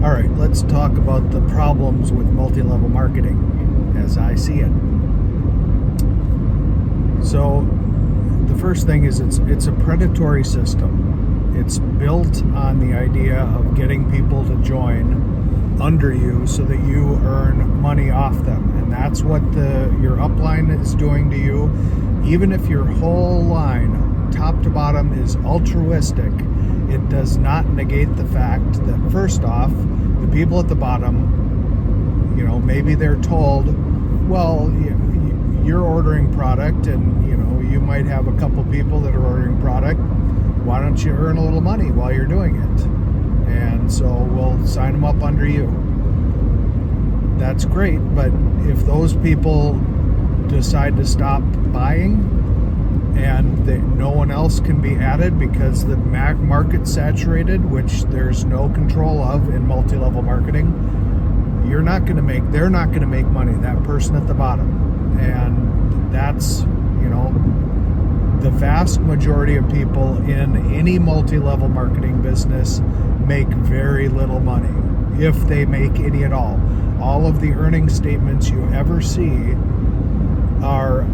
All right, let's talk about the problems with multi-level marketing as I see it. So the first thing is it's a predatory system. It's built on the idea of getting people to join under you so that you earn money off them. And that's what your upline is doing to you. Even if your whole line, top to bottom, is altruistic, it does not negate the fact that, first off, the people at the bottom, maybe they're told, well, you're ordering product and, you might have a couple people that are ordering product. Why don't you earn a little money while you're doing it? And so we'll sign them up under you. That's great, but if those people decide to stop buying and no one else can be added because the market's saturated, which there's no control of in multi-level marketing, they're not going to make money, that person at the bottom. And that's, the vast majority of people in any multi-level marketing business make very little money, if they make any at all. All of the earnings statements you ever see are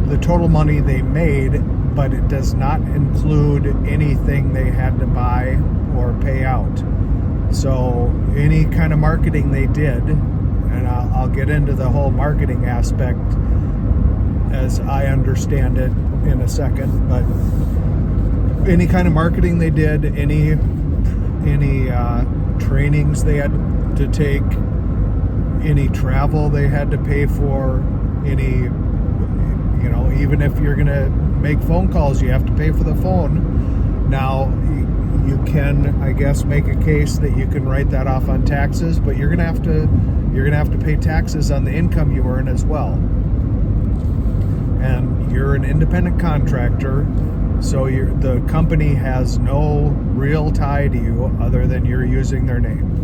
the total money they made, but it does not include anything they had to buy or pay out. So any kind of marketing they did, and I'll get into the whole marketing aspect as I understand it in a second, but any kind of marketing they did, any trainings they had to take, any travel they had to pay for, even if you're going to make phone calls, you have to pay for the phone. Now, you can, I guess, make a case that you can write that off on taxes, but you're going to have to pay taxes on the income you earn as well. And you're an independent contractor, so the company has no real tie to you other than you're using their name.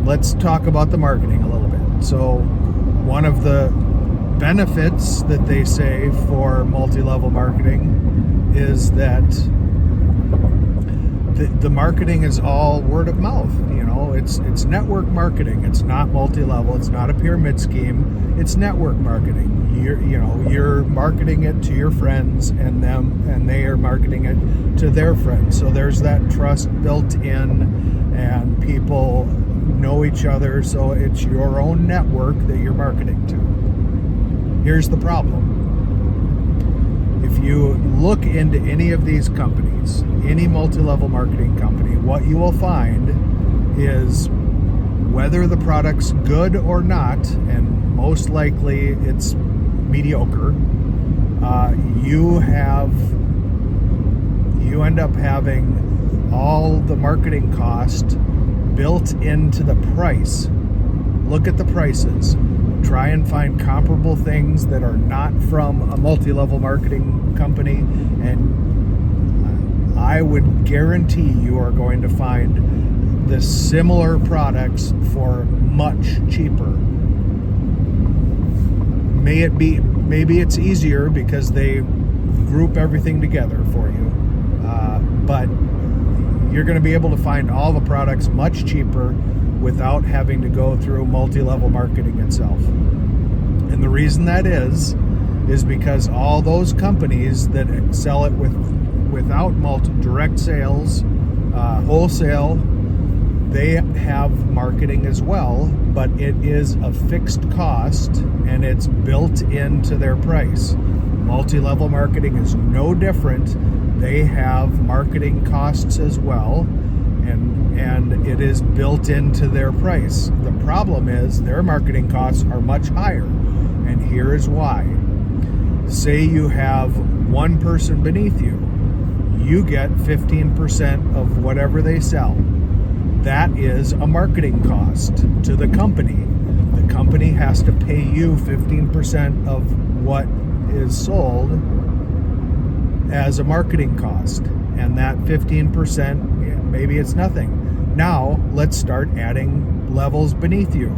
Let's talk about the marketing a little bit. So one of the benefits that they say for multi-level marketing is that the marketing is all word of mouth. It's network marketing. It's not multi-level. It's not a pyramid scheme. It's network marketing. You're marketing it to your friends and they are marketing it to their friends. So there's that trust built in, and people know each other. So it's your own network that you're marketing to. Here's the problem. If you look into any of these companies, any multi-level marketing company, what you will find is, whether the product's good or not, and most likely it's mediocre, you end up having all the marketing cost built into the price. Look at the prices. Try and find comparable things that are not from a multi-level marketing company, and I would guarantee you are going to find the similar products for much cheaper. Maybe it's easier because they group everything together for you, but you're going to be able to find all the products much cheaper without having to go through multi-level marketing itself. And the reason that is because all those companies that sell it without direct sales, wholesale, they have marketing as well, but it is a fixed cost and it's built into their price. Multi-level marketing is no different. They have marketing costs as well, and it is built into their price. The problem is their marketing costs are much higher, and here is why. Say you have one person beneath you. You get 15% of whatever they sell. That is a marketing cost to the company. The company has to pay you 15% of what is sold as a marketing cost. And that 15%, maybe it's nothing. Now, let's start adding levels beneath you.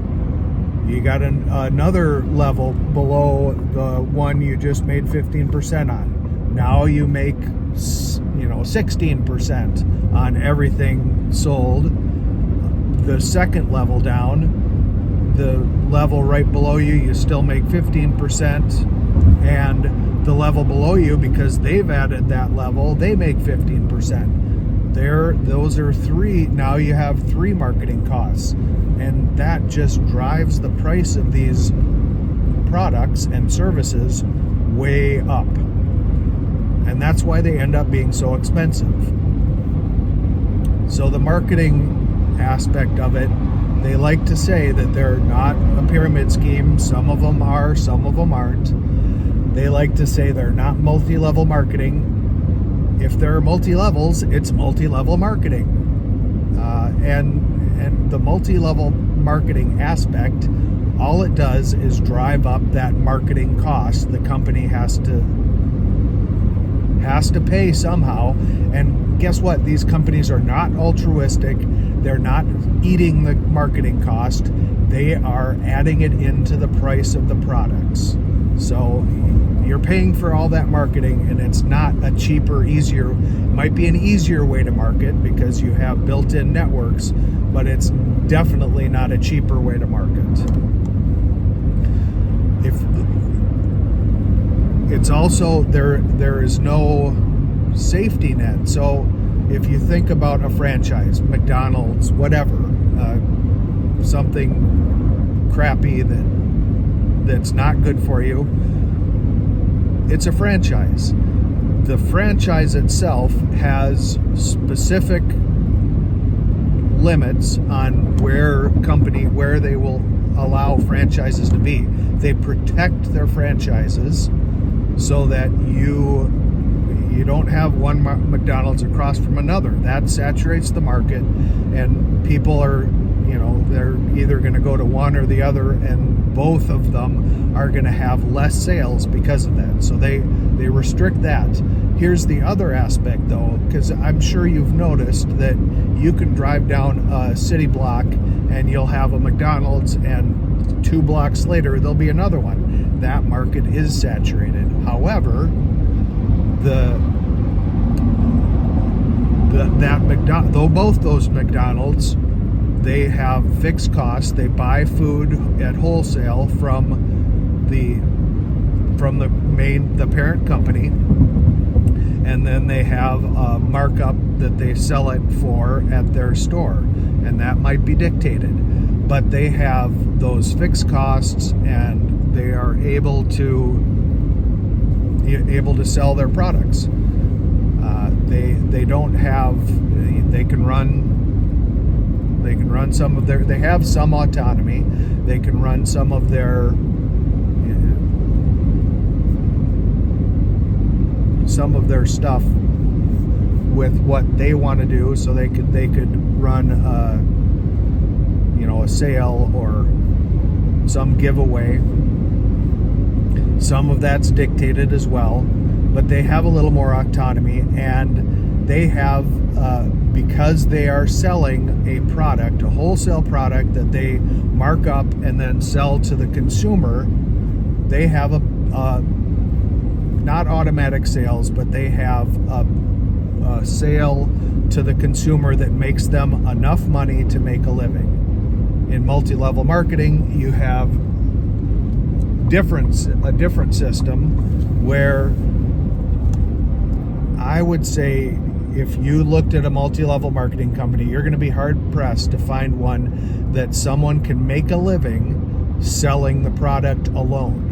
You got another level below the one you just made 15% on. Now you make 16% on everything sold. The second level down, the level right below you, you still make 15%, and the level below you, because they've added that level, they make 15%. Those are three. Now you have three marketing costs, and that just drives the price of these products and services way up. And that's why they end up being so expensive. So the marketing aspect of it, they like to say that they're not a pyramid scheme. Some of them are, some of them aren't. They like to say they're not multi-level marketing. If there are multi-levels, it's multi-level marketing. And the multi-level marketing aspect, all it does is drive up that marketing cost the company has to pay somehow. And guess what? These companies are not altruistic. They're not eating the marketing cost. They are adding it into the price of the products. So you're paying for all that marketing, and it's not a cheaper, easier, might be an easier way to market because you have built-in networks, but it's definitely not a cheaper way to market. If it's also, there is no safety net. So if you think about a franchise, McDonald's, whatever, something crappy that's not good for you, it's a franchise. The franchise itself has specific limits on where they will allow franchises to be. They protect their franchises so that you don't have one McDonald's across from another. That saturates the market, and people are, they're either going to go to one or the other, and both of them are going to have less sales because of that. So they restrict that. Here's the other aspect, though, because I'm sure you've noticed that you can drive down a city block and you'll have a McDonald's, and 2 blocks later there'll be another one. That market is saturated. However, though both those McDonald's, they have fixed costs. They buy food at wholesale from the parent company, and then they have a markup that they sell it for at their store, and that might be dictated. But they have those fixed costs, and they are able to sell their products. They don't have. They can run some of their. They have some autonomy. They can run some of their stuff with what they want to do. So they could run a sale or some giveaway. Some of that's dictated as well, but they have a little more autonomy, and they have, because they are selling a product, a wholesale product that they mark up and then sell to the consumer, they have not automatic sales, but they have a sale to the consumer that makes them enough money to make a living. In multi-level marketing, you have a different system where I would say if you looked at a multi-level marketing company, you're going to be hard-pressed to find one that someone can make a living selling the product alone.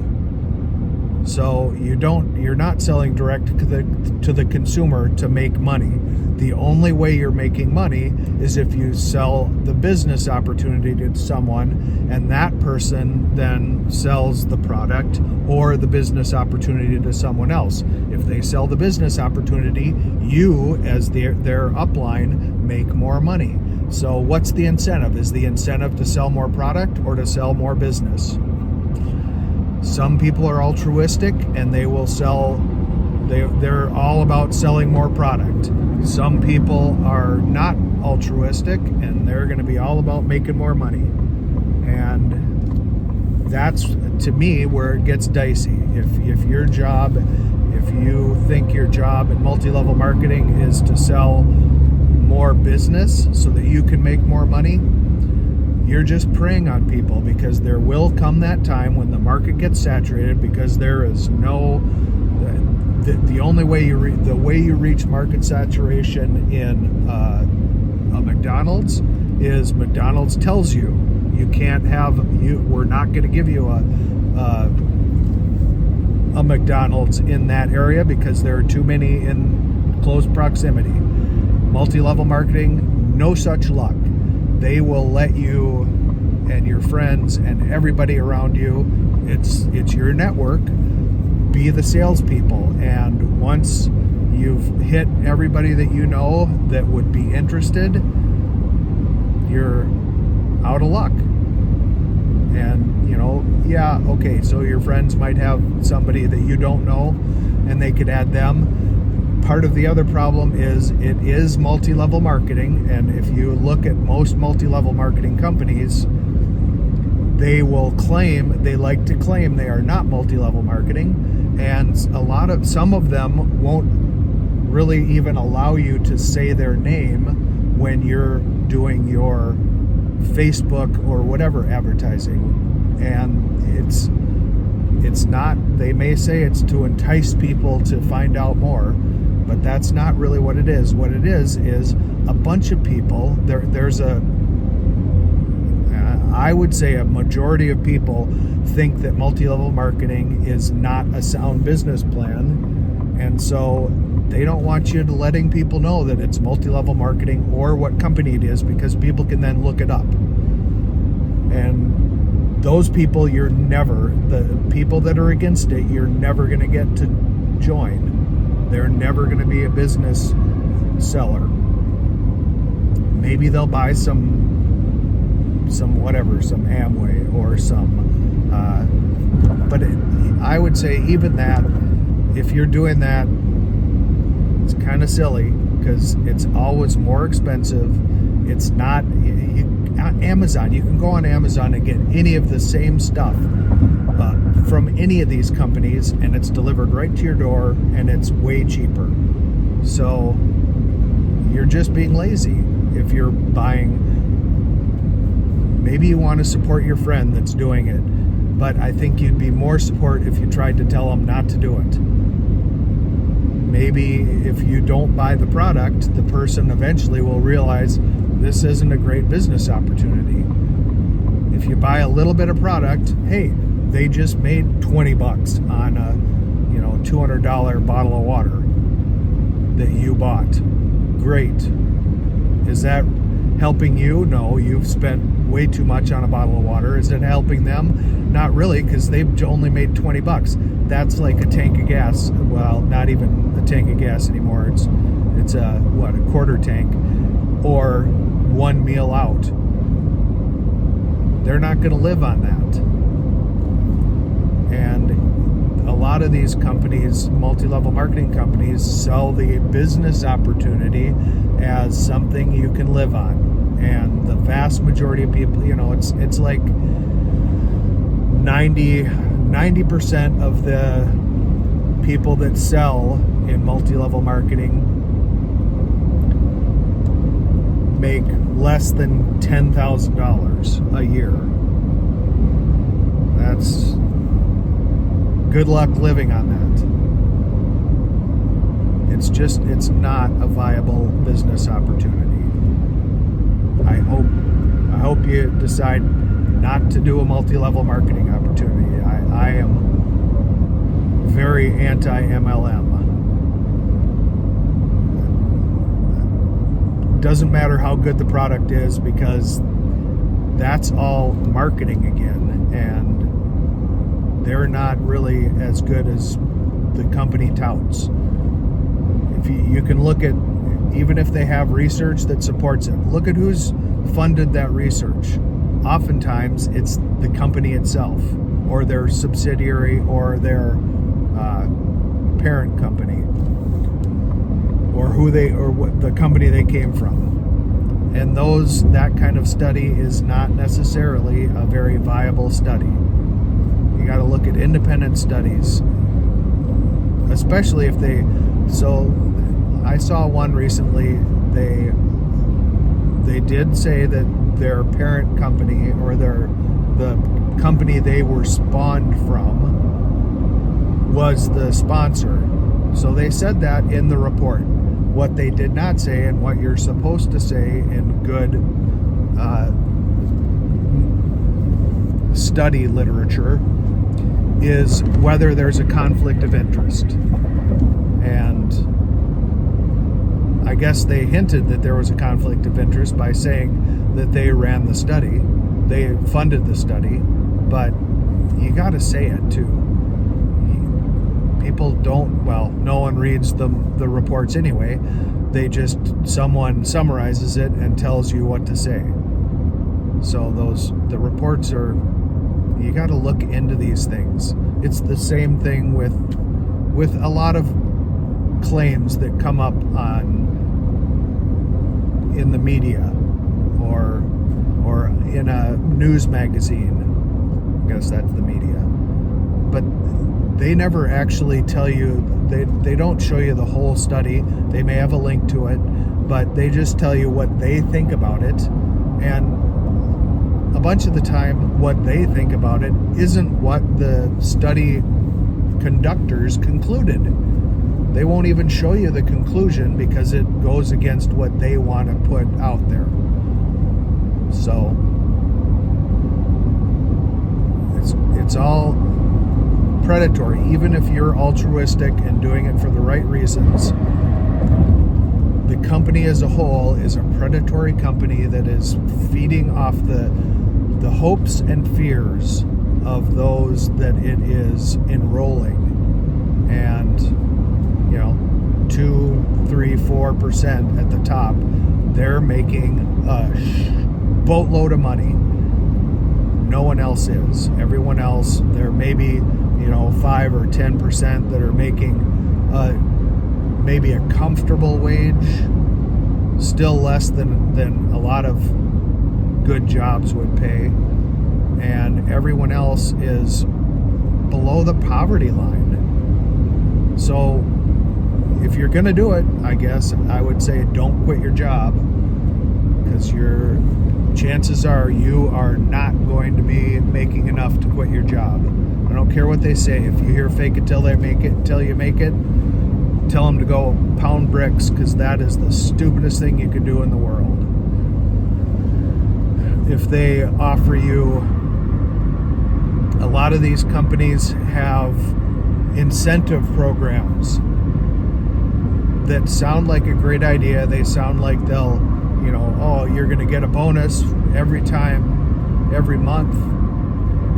So you're not selling direct to the consumer to make money. The only way you're making money is if you sell the business opportunity to someone, and that person then sells the product or the business opportunity to someone else. If they sell the business opportunity, you, as their upline, make more money. So what's the incentive? Is the incentive to sell more product or to sell more business? Some people are altruistic and they will sell, they're all about selling more product. Some people are not altruistic and they're going to be all about making more money. And that's, to me, where it gets dicey. If your job If you think your job in multi-level marketing is to sell more business so that you can make more money, you're just preying on people, because there will come that time when the market gets saturated, because there is no the only way you reach market saturation in a McDonald's is McDonald's tells you can't have we're not going to give you a McDonald's in that area because there are too many in close proximity. Multi-level marketing, no such luck. They will let you and your friends and everybody around you, it's your network, be the salespeople. And once you've hit everybody that you know that would be interested, you're out of luck. And okay, so your friends might have somebody that you don't know and they could add them. Part of the other problem is it is multi-level marketing, and if you look at most multi-level marketing companies, they like to claim they are not multi-level marketing, and some of them won't really even allow you to say their name when you're doing your Facebook or whatever advertising. And it's not, they may say it's to entice people to find out more, but that's not really what it is. What it is a bunch of people, I would say a majority of people think that multi-level marketing is not a sound business plan, and so they don't want you to letting people know that it's multi-level marketing or what company it is, because people can then look it up. And those people, the people that are against it, you're never going to get to join. They're never going to be a business seller. Maybe they'll buy some Amway or but I would say even that, if you're doing that, it's kind of silly, because it's always more expensive. It's not Amazon. You can go on Amazon and get any of the same stuff from any of these companies, and it's delivered right to your door, and it's way cheaper. So you're just being lazy if you're buying. Maybe you want to support your friend that's doing it, but I think you'd be more support if you tried to tell them not to do it. Maybe if you don't buy the product, the person eventually will realize this isn't a great business opportunity. If you buy a little bit of product, hey, they just made $20 on a $200 bottle of water that you bought. Great. Is that helping you? No, you've spent way too much on a bottle of water. Is it helping them? Not really, because they've only made $20. That's like a tank of gas. Well, not even a tank of gas anymore. It's a quarter tank, or one meal out. They're not going to live on that. And a lot of these companies, multi-level marketing companies, sell the business opportunity as something you can live on. And the vast majority of people, it's like 90% of the people that sell in multi-level marketing make less than $10,000 a year. That's good luck living on that. It's not a viable business opportunity. I hope you decide not to do a multi-level marketing opportunity. I am very anti-MLM. Doesn't matter how good the product is, because that's all marketing again, and they're not really as good as the company touts. If you can look at, even if they have research that supports it, look at who's funded that research. Oftentimes it's the company itself, or their subsidiary, or their parent company, or what the company they came from. And that kind of study is not necessarily a very viable study. You got to look at independent studies. especially if they, so I saw one recently, they did say that their parent company, or the company they were spawned from, was the sponsor. So they said that in the report. What they did not say, and what you're supposed to say in good study literature, is whether there's a conflict of interest. And I guess they hinted that there was a conflict of interest by saying that they ran the study, they funded the study, but you got to say it too. People don't, well, no one reads the reports anyway. They just, someone summarizes it and tells you what to say. So the reports are, you got to look into these things. It's the same thing with a lot of claims that come up in the media or in a news magazine. I guess that's the media. But they never actually tell you, they don't show you the whole study. They may have a link to it, but they just tell you what they think about it. And a bunch of the time, what they think about it isn't what the study conductors concluded. They won't even show you the conclusion because it goes against what they want to put out there. So it's all predatory. Even if you're altruistic and doing it for the right reasons, the company as a whole is a predatory company that is feeding off the hopes and fears of those that it is enrolling. And 2, 3, 4% at the top, they're making a boatload of money. No one else is. Everyone else, there may be 5 or 10% that are making maybe a comfortable wage, still less than a lot of good jobs would pay, and everyone else is below the poverty line. So if you're gonna do it, I guess I would say don't quit your job, because chances are you are not going to be making enough to quit your job. I don't care what they say. If you hear fake it till you make it, tell them to go pound bricks, because that is the stupidest thing you can do in the world. If they offer you, a lot of these companies have incentive programs that sound like a great idea. They sound like they'll, you're going to get a bonus every month.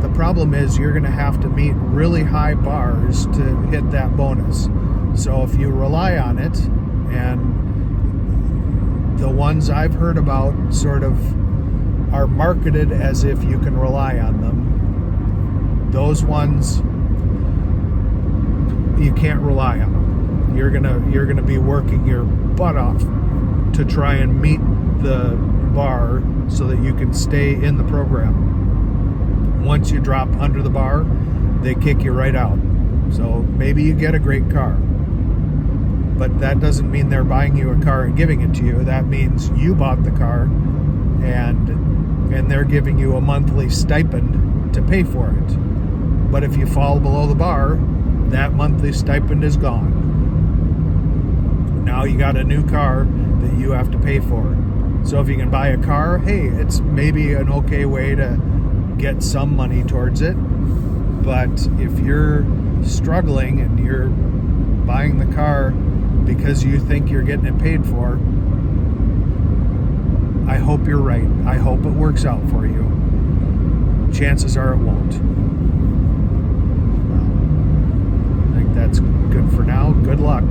The problem is you're going to have to meet really high bars to hit that bonus. So if you rely on it, and the ones I've heard about sort of are marketed as if you can rely on them, those ones, you can't rely on them. You're gonna be working your butt off to try and meet the bar so that you can stay in the program. Once you drop under the bar, they kick you right out. So maybe you get a great car, but that doesn't mean they're buying you a car and giving it to you. That means you bought the car, and they're giving you a monthly stipend to pay for it. But if you fall below the bar, that monthly stipend is gone. Now you got a new car that you have to pay for. So if you can buy a car, hey, it's maybe an okay way to get some money towards it. But if you're struggling and you're buying the car because you think you're getting it paid for, I hope you're right. I hope it works out for you. Chances are it won't. Well, I think that's good for now. Good luck.